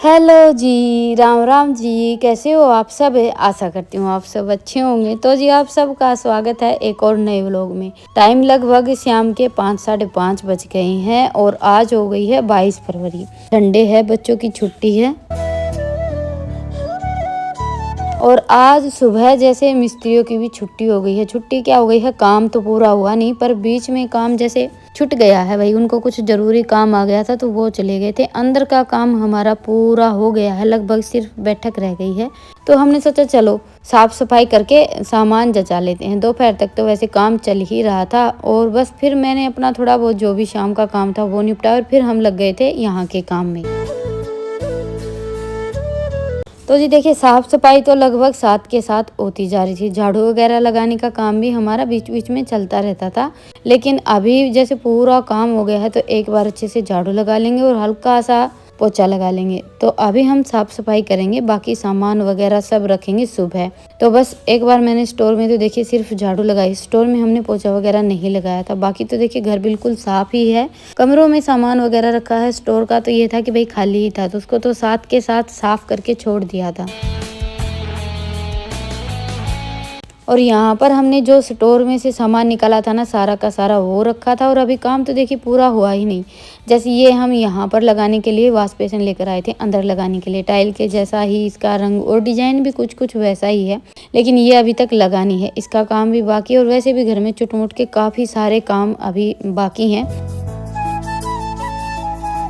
Hello जी, राम राम जी, कैसे हो आप सब? आशा करती हूँ आप सब अच्छे होंगे। तो जी आप सबका स्वागत है एक और नए व्लॉग में। टाइम लगभग शाम के 5 साढ़े 5 बज गए हैं और आज हो गई है 22 फरवरी। संडे है, बच्चों की छुट्टी है। और आज सुबह जैसे मिस्त्रियों की भी छुट्टी हो गई है। छुट्टी क्या हो गई है, काम तो पूरा हुआ नहीं पर बीच में काम जैसे छूट गया है। भाई उनको कुछ जरूरी काम आ गया था तो वो चले गए थे। अंदर का काम हमारा पूरा हो गया है, लगभग सिर्फ बैठक रह गई है। तो हमने सोचा चलो साफ सफाई करके सामान जचा लेते हैं। दोपहर तक तो वैसे काम चल ही रहा था और बस फिर मैंने अपना थोड़ा बहुत जो भी शाम का काम था वो निपटाया और फिर हम लग गए थे यहाँ के काम में। तो जी देखिए साफ सफाई तो लगभग साथ के साथ होती जा रही थी। झाड़ू वगैरह लगाने का काम भी हमारा बीच बीच में चलता रहता था, लेकिन अभी जैसे पूरा काम हो गया है तो एक बार अच्छे से झाड़ू लगा लेंगे और हल्का सा पोछा लगा लेंगे। तो अभी हम साफ सफाई करेंगे, बाकी सामान वगैरह सब रखेंगे सुबह। तो बस एक बार मैंने स्टोर में तो देखिए सिर्फ झाड़ू लगाई, स्टोर में हमने पोछा वगैरह नहीं लगाया था। बाकी तो देखिए घर बिल्कुल साफ ही है। कमरों में सामान वगैरह रखा है। स्टोर का तो ये था कि भाई खाली ही था तो उसको तो साथ के साथ साफ करके छोड़ दिया था। और यहाँ पर हमने जो स्टोर में से सामान निकाला था ना, सारा का सारा वो रखा था। और अभी काम तो देखिए पूरा हुआ ही नहीं। जैसे ये हम यहाँ पर लगाने के लिए वॉश बेसिन लेकर आए थे, अंदर लगाने के लिए टाइल के जैसा ही इसका रंग और डिजाइन भी कुछ कुछ वैसा ही है, लेकिन ये अभी तक लगानी है। इसका काम भी बाकी है और वैसे भी घर में चुटमुट के काफ़ी सारे काम अभी बाकी हैं।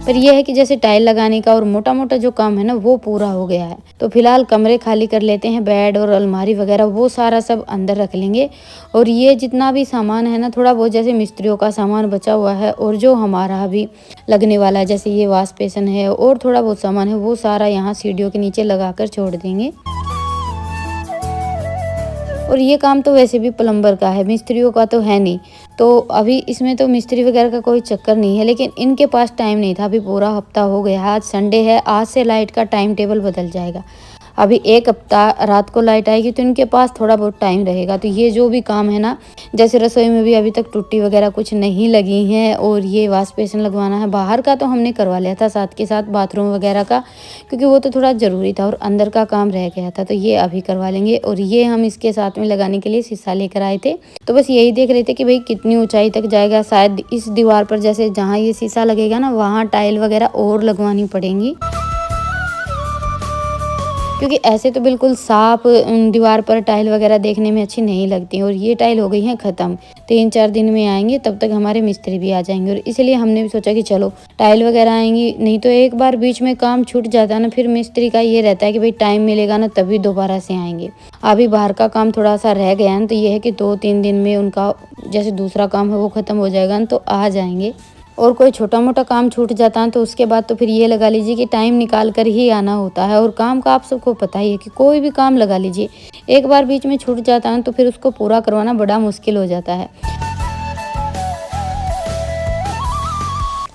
पर यह है कि जैसे टाइल लगाने का और मोटा मोटा जो काम है ना वो पूरा हो गया है। तो फिलहाल कमरे खाली कर लेते हैं, बेड और अलमारी वगैरह वो सारा सब अंदर रख लेंगे। और ये जितना भी सामान है ना, थोड़ा बहुत जैसे मिस्त्रियों का सामान बचा हुआ है और जो हमारा अभी लगने वाला है, जैसे ये वॉश बेसिन है और थोड़ा बहुत सामान है, वो सारा यहाँ सीढ़ियों के नीचे लगा कर छोड़ देंगे। और ये काम तो वैसे भी प्लम्बर का है, मिस्त्रियों का तो है नहीं। तो अभी इसमें तो मिस्त्री वगैरह का कोई चक्कर नहीं है, लेकिन इनके पास टाइम नहीं था। अभी पूरा हफ्ता हो गया, आज संडे है, आज से लाइट का टाइम टेबल बदल जाएगा। अभी एक हफ्ता रात को लाइट आएगी तो इनके पास थोड़ा बहुत टाइम रहेगा। तो ये जो भी काम है ना, जैसे रसोई में भी अभी तक टूटी वगैरह कुछ नहीं लगी हैं और ये वॉश बेसिन लगवाना है। बाहर का तो हमने करवा लिया था, साथ के साथ बाथरूम वगैरह का, क्योंकि वो तो थोड़ा ज़रूरी था और अंदर का काम रह गया था। तो ये अभी करवा लेंगे। और ये हम इसके साथ में लगाने के लिए शीशा लेकर आए थे। तो बस यही देख रहे थे कि भाई कितनी ऊंचाई तक जाएगा। शायद इस दीवार पर जैसे जहाँ ये शीशा लगेगा ना, वहाँ टाइल वगैरह और लगवानी पड़ेंगी, क्योंकि ऐसे तो बिल्कुल साफ दीवार पर टाइल वगैरह देखने में अच्छी नहीं लगती। और ये टाइल हो गई है ख़त्म, 3-4 दिन में आएंगे, तब तक हमारे मिस्त्री भी आ जाएंगे। और इसलिए हमने भी सोचा कि चलो टाइल वगैरह आएंगी, नहीं तो एक बार बीच में काम छूट जाता है ना, फिर मिस्त्री का ये रहता है कि भाई टाइम मिलेगा ना तभी दोबारा से आएंगे। अभी बाहर का काम थोड़ा सा रह गया है, तो ये है कि 2-3 दिन में उनका जैसे दूसरा काम है वो ख़त्म हो जाएगा ना, तो आ जाएंगे। और कोई छोटा मोटा काम छूट जाता है तो उसके बाद तो फिर ये लगा लीजिए कि टाइम निकाल कर ही आना होता है। और काम का आप सबको पता ही है कि कोई भी काम लगा लीजिए, एक बार बीच में छूट जाता है तो फिर उसको पूरा करवाना बड़ा मुश्किल हो जाता है।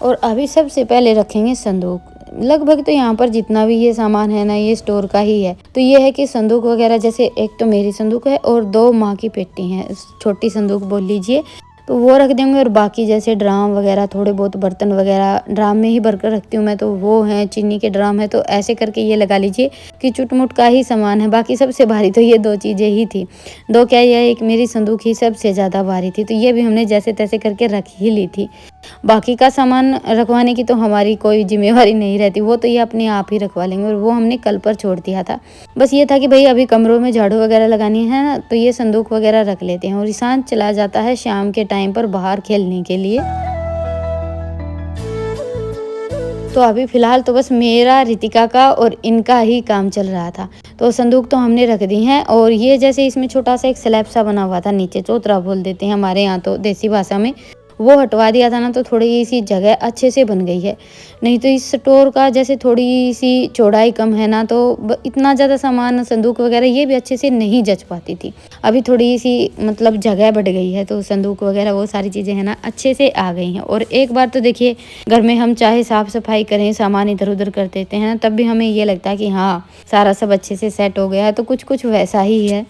और अभी सबसे पहले रखेंगे संदूक। लगभग तो यहाँ पर जितना भी ये सामान है ना, ये स्टोर का ही है। तो ये है कि संदूक वगैरह, जैसे एक तो मेरी संदूक है और 2 माँ की पेटी हैं, छोटी संदूक बोल लीजिए, तो वो रख देंगे। और बाकी जैसे ड्राम वगैरह, थोड़े बहुत बर्तन वगैरह ड्राम में ही भर कर रखती हूँ मैं, तो वो हैं, चीनी के ड्राम है। तो ऐसे करके ये लगा लीजिए कि चुटमुट का ही सामान है। बाकी सबसे भारी तो ये 2 चीज़ें ही थी। 2 क्या, ये एक मेरी संदूक ही सबसे ज़्यादा भारी थी, तो ये भी हमने जैसे तैसे करके रख ही ली थी। बाकी का सामान रखवाने की तो हमारी कोई जिम्मेवारी नहीं रहती, वो तो ये अपने आप ही रखवा लेंगे। और वो हमने कल पर छोड़ दिया था। बस ये था कि भाई अभी कमरों में झाड़ू वगैरह लगानी है ना, तो ये संदूक वगैरह रख लेते हैं। और ईशान चला जाता है शाम के टाइम पर बाहर खेलने के लिए। तो अभी फिलहाल तो बस मेरा, रितिका का और इनका ही काम चल रहा था। तो संदूक तो हमने रख दी हैं। और ये जैसे इसमें छोटा सा एक स्लैब सा बना हुआ था, नीचे चौतरा बोल देते हैं हमारे यहाँ तो देसी भाषा में, वो हटवा दिया था ना, तो थोड़ी सी जगह अच्छे से बन गई है। नहीं तो इस स्टोर का जैसे थोड़ी सी चौड़ाई कम है ना, तो इतना ज़्यादा सामान संदूक वगैरह ये भी अच्छे से नहीं जच पाती थी। अभी थोड़ी सी मतलब जगह बढ़ गई है, तो संदूक वगैरह वो सारी चीज़ें हैं ना अच्छे से आ गई हैं। और एक बार तो देखिए घर में हम चाहे साफ़ सफाई करें, सामान इधर उधर कर देते हैं ना, तब भी हमें ये लगता है कि हाँ सारा सब अच्छे से सेट हो गया है। तो कुछ कुछ वैसा ही है।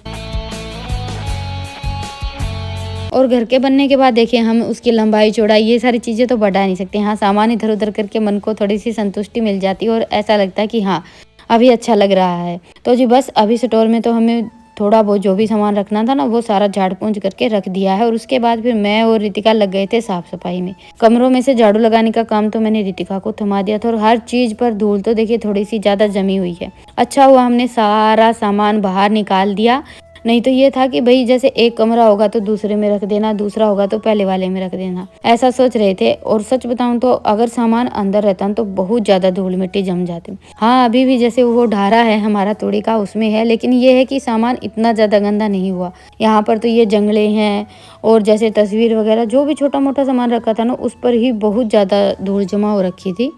और घर के बनने के बाद देखिए हम उसकी लंबाई चौड़ाई ये सारी चीज़ें तो बढ़ा नहीं सकते। हाँ, सामान इधर उधर करके मन को थोड़ी सी संतुष्टि मिल जाती है और ऐसा लगता है कि हाँ अभी अच्छा लग रहा है। तो जी बस अभी स्टोर में तो हमें थोड़ा बहुत जो भी सामान रखना था ना वो सारा झाड़ पोंछ करके रख दिया है। और उसके बाद फिर मैं और रितिका लग गए थे साफ सफाई में। कमरों में से झाड़ू लगाने का काम तो मैंने रितिका को थमा दिया था और हर चीज पर धूल तो देखिए थोड़ी सी ज्यादा जमी हुई है। अच्छा हुआ हमने सारा सामान बाहर निकाल दिया, नहीं तो ये था कि भाई जैसे एक कमरा होगा तो दूसरे में रख देना, दूसरा होगा तो पहले वाले में रख देना, ऐसा सोच रहे थे। और सच बताऊं तो अगर सामान अंदर रहता तो बहुत ज्यादा धूल मिट्टी जम जाती। हाँ, अभी भी जैसे वो ढारा है हमारा तोड़ी का उसमें है, लेकिन ये है कि सामान इतना ज्यादा गंदा नहीं हुआ। यहाँ पर तो ये जंगले हैं और जैसे तस्वीर वगैरह जो भी छोटा मोटा सामान रखा था ना उस पर ही बहुत ज्यादा धूल जमा हो रखी थी।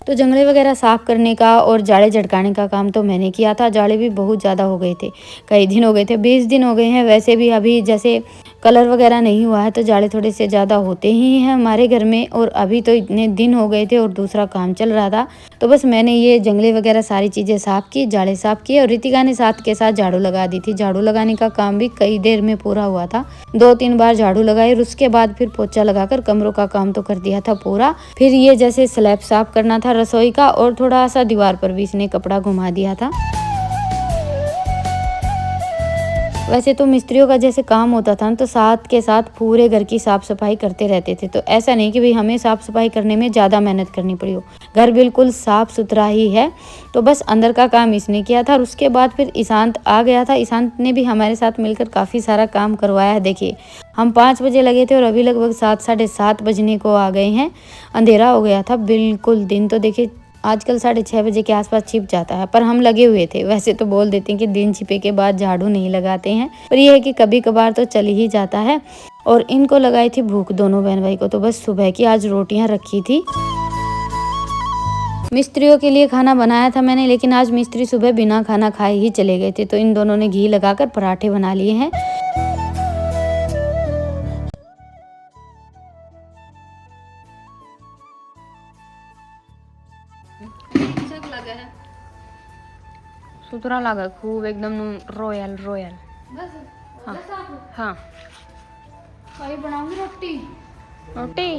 तो जंगले वगैरह साफ करने का और जाड़े झटकाने का काम तो मैंने किया था। जाड़े भी बहुत ज़्यादा हो गए थे, कई दिन हो गए थे, 20 दिन हो गए हैं। वैसे भी अभी जैसे कलर वगैरह नहीं हुआ है तो जाड़े थोड़े से ज़्यादा होते ही हैं हमारे घर में। और अभी तो इतने दिन हो गए थे और दूसरा काम चल रहा था, तो बस मैंने ये जंगले वगैरह सारी चीज़ें साफ़ की, जाड़े साफ़ किए और रितिका ने साथ के साथ झाड़ू लगा दी थी। झाड़ू लगाने का काम भी कई देर में पूरा हुआ था, 2-3 बार झाड़ू लगाई और उसके बाद फिर पोछा लगाकर कमरों का काम तो कर दिया था पूरा। फिर ये जैसे स्लैब साफ करना था रसोई का और थोड़ा सा दीवार पर भी इसने कपड़ा घुमा दिया था। वैसे तो मिस्त्रियों का जैसे काम होता था तो साथ के साथ पूरे घर की साफ सफाई करते रहते थे, तो ऐसा नहीं कि भाई हमें साफ सफाई करने में ज़्यादा मेहनत करनी पड़ी हो। घर बिल्कुल साफ सुथरा ही है। तो बस अंदर का काम इसने किया था और उसके बाद फिर ईशांत आ गया था। ईशांत ने भी हमारे साथ मिलकर काफ़ी सारा काम करवाया है। देखिए हम 5 बजे लगे थे और अभी लगभग 7 साढ़े 7 बजने को आ गए हैं। अंधेरा हो गया था बिल्कुल। दिन तो देखिए आजकल 6:30 बजे के आसपास छिप जाता है, पर हम लगे हुए थे। वैसे तो बोल देते हैं कि दिन छिपे के बाद झाड़ू नहीं लगाते हैं, पर यह है कि कभी कभार तो चल ही जाता है। और इनको लगाई थी भूख दोनों बहन भाई को, तो बस सुबह की आज रोटियां रखी थी। मिस्त्रियों के लिए खाना बनाया था मैंने, लेकिन आज मिस्त्री सुबह बिना खाना खाए ही चले गए थे, तो इन दोनों ने घी लगाकर पराठे बना लिए हैं। सुथरा लगा खूब एकदम रॉयल रॉयल। हाँ हाँ बनाऊंगी रोटी रोटी।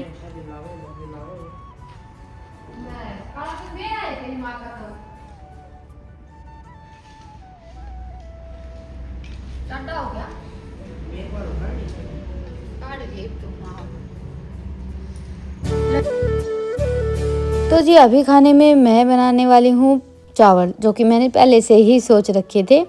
हो गया तो जी अभी खाने में मैं बनाने वाली हूँ चावल, जो कि मैंने पहले से ही सोच रखे थे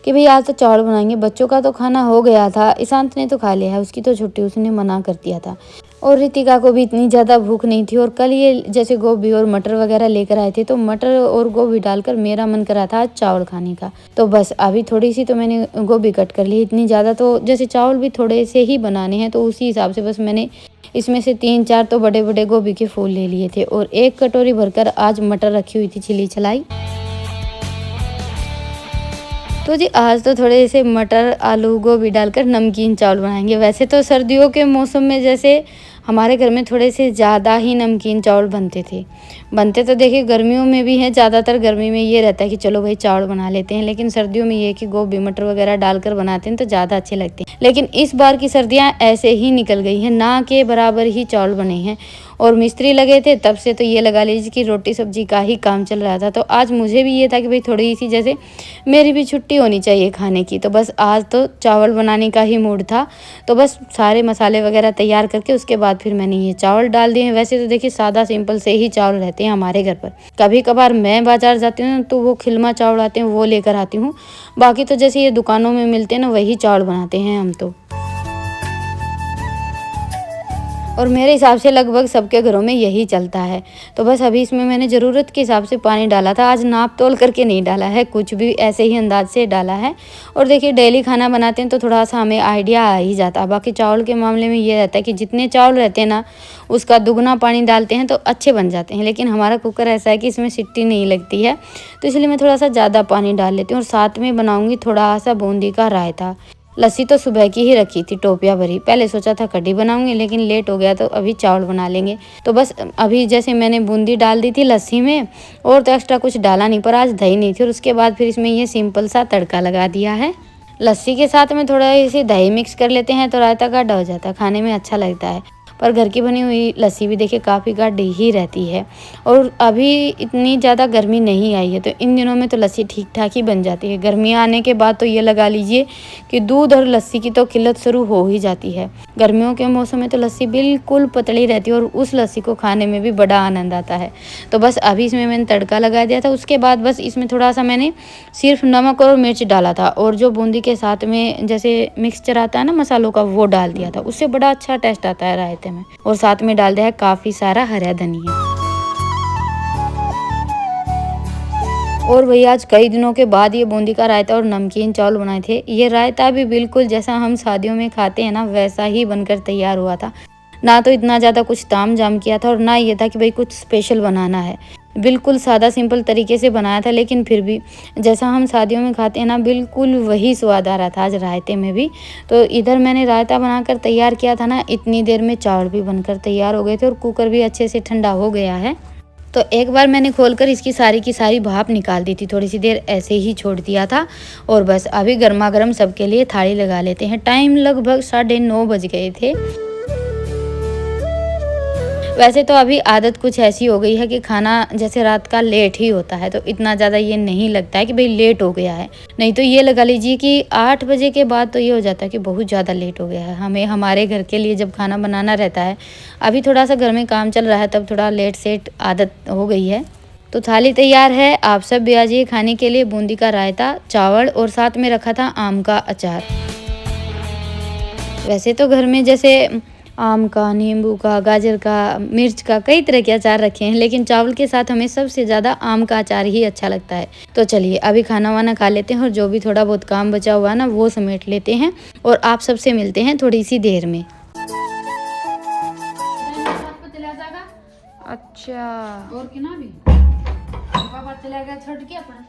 कि भाई आज तो चावल बनाएंगे। बच्चों का तो खाना हो गया था, ईशांत ने तो खा लिया है, उसकी तो छुट्टी, उसने मना कर दिया था। और रितिका को भी इतनी ज़्यादा भूख नहीं थी। और कल ये जैसे गोभी और मटर वगैरह लेकर आए थे, तो मटर और गोभी डालकर मेरा मन करा था आज चावल खाने का। तो बस अभी थोड़ी सी तो मैंने गोभी कट कर ली, इतनी ज़्यादा तो जैसे चावल भी थोड़े से ही बनाने हैं, तो उसी हिसाब से बस मैंने इसमें से 3-4 तो बड़े बड़े गोभी के फूल ले लिए थे। और 1 कटोरी भरकर आज मटर रखी हुई थी छिली छलाई। तो जी आज तो थोड़े से मटर आलू गोभी डालकर नमकीन चावल बनाएंगे। वैसे तो सर्दियों के मौसम में जैसे हमारे घर में थोड़े से ज़्यादा ही नमकीन चावल बनते तो देखिए गर्मियों में भी हैं। ज़्यादातर गर्मी में ये रहता है कि चलो भाई चावल बना लेते हैं, लेकिन सर्दियों में ये कि गोभी मटर वगैरह डालकर बनाते हैं तो ज़्यादा अच्छे लगते हैं। लेकिन इस बार की सर्दियाँ ऐसे ही निकल गई हैं, ना के बराबर ही चावल बने हैं। और मिस्त्री लगे थे तब से तो ये लगा लीजिए कि रोटी सब्जी का ही काम चल रहा था। तो आज मुझे भी ये था कि भाई थोड़ी सी जैसे मेरी भी छुट्टी होनी चाहिए खाने की, तो बस आज तो चावल बनाने का ही मूड था। तो बस सारे मसाले वगैरह तैयार करके उसके बाद फिर मैंने ये चावल डाल दिए हैं। वैसे तो देखिए सादा सिंपल से ही चावल रहते हैं हमारे घर पर। कभी कभार मैं बाजार जाती हूँ तो वो खिलमा चावल आते हैं वो लेकर आती हूँ, बाकी तो जैसे ये दुकानों में मिलते हैं ना वही चावल बनाते हैं हम तो। और मेरे हिसाब से लगभग सबके घरों में यही चलता है। तो बस अभी इसमें मैंने ज़रूरत के हिसाब से पानी डाला था, आज नाप तोल करके नहीं डाला है, कुछ भी ऐसे ही अंदाज से डाला है। और देखिए डेली खाना बनाते हैं तो थोड़ा सा हमें आइडिया आ ही जाता है। बाकी चावल के मामले में ये रहता है कि जितने चावल रहते हैं ना उसका दुगना पानी डालते हैं तो अच्छे बन जाते हैं। लेकिन हमारा कुकर ऐसा है कि इसमें सीटी नहीं लगती है, तो इसलिए मैं थोड़ा सा ज़्यादा पानी डाल लेती हूँ। और साथ में बनाऊँगी थोड़ा सा बूंदी का रायता। लस्सी तो सुबह की ही रखी थी टोपिया भरी, पहले सोचा था कढ़ी बनाऊंगी लेकिन लेट हो गया तो अभी चावल बना लेंगे। तो बस अभी जैसे मैंने बूंदी डाल दी थी लस्सी में, और तो एक्स्ट्रा कुछ डाला नहीं, पर आज दही नहीं थी। और उसके बाद फिर इसमें ये सिंपल सा तड़का लगा दिया है। लस्सी के साथ में थोड़ा इसे दही मिक्स कर लेते हैं तो रायता गाढ़ा हो जाता है, खाने में अच्छा लगता है। पर घर की बनी हुई लस्सी भी देखिए काफ़ी गाढ़ी ही रहती है। और अभी इतनी ज़्यादा गर्मी नहीं आई है तो इन दिनों में तो लस्सी ठीक ठाक ही बन जाती है। गर्मियाँ आने के बाद तो ये लगा लीजिए कि दूध और लस्सी की तो किल्लत शुरू हो ही जाती है। गर्मियों के मौसम में तो लस्सी बिल्कुल पतली रहती है और उस लस्सी को खाने में भी बड़ा आनंद आता है। तो बस अभी इसमें मैंने तड़का लगा दिया था, उसके बाद बस इसमें थोड़ा सा मैंने सिर्फ नमक और मिर्च डाला था और जो बूंदी के साथ में जैसे मिक्सचर आता है ना मसालों का, वो डाल दिया था। उससे बड़ा अच्छा टेस्ट आता है रायते में। और साथ में डाल दिया है काफ़ी सारा हरा धनिया। और वही आज कई दिनों के बाद ये बूंदी का रायता और नमकीन चावल बनाए थे। ये रायता भी बिल्कुल जैसा हम शादियों में खाते हैं ना, वैसा ही बनकर तैयार हुआ था। ना तो इतना ज़्यादा कुछ ताम झाम किया था और ना ये था कि भाई कुछ स्पेशल बनाना है। बिल्कुल सादा सिंपल तरीके से बनाया था, लेकिन फिर भी जैसा हम शादियों में खाते हैं ना, बिल्कुल वही स्वाद आ रहा था आज रायते में भी। तो इधर मैंने रायता बनाकर तैयार किया था ना, इतनी देर में चावल भी बनकर तैयार हो गए थे और कुकर भी अच्छे से ठंडा हो गया है। तो एक बार मैंने खोलकर इसकी सारी की सारी भाप निकाल दी थी, थोड़ी सी देर ऐसे ही छोड़ दिया था। और बस अभी गर्मा गर्म सबके लिए थाली लगा लेते हैं। टाइम लगभग 9:30 बज गए थे। वैसे तो अभी आदत कुछ ऐसी हो गई है कि खाना जैसे रात का लेट ही होता है, तो इतना ज़्यादा ये नहीं लगता है कि भाई लेट हो गया है। नहीं तो ये लगा लीजिए कि 8 बजे के बाद तो ये हो जाता है कि बहुत ज़्यादा लेट हो गया है। हमें हमारे घर के लिए जब खाना बनाना रहता है, अभी थोड़ा सा घर में काम चल रहा है, तब थोड़ा लेट सेट आदत हो गई है। तो थाली तैयार है, आप सब भी आ जाइए खाने के लिए। बूंदी का रायता, चावल और साथ में रखा था आम का अचार। वैसे तो घर में जैसे आम का, नींबू का, गाजर का, मिर्च का, कई तरह के अचार रखे हैं, लेकिन चावल के साथ हमें सबसे ज़्यादा आम का अचार ही अच्छा लगता है। तो चलिए अभी खाना वाना खा लेते हैं और जो भी थोड़ा बहुत काम बचा हुआ है ना, वो समेट लेते हैं और आप सबसे मिलते हैं थोड़ी सी देर में। अच्छा और किना भी पापा चला गया छोड़ के अपना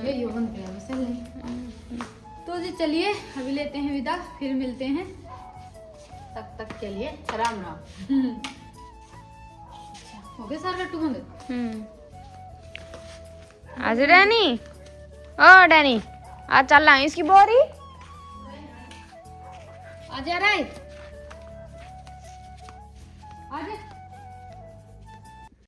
ये बन गया वैसे नहीं। तो जी चलिए अभी लेते हैं विदा, फिर मिलते हैं। तब तक के लिए राम राम। हो गए सारे लट्टू बंद। आज डैनी, ओ डैनी आज चल रहा है इसकी बोरी। आ जा रहा है, आ जा।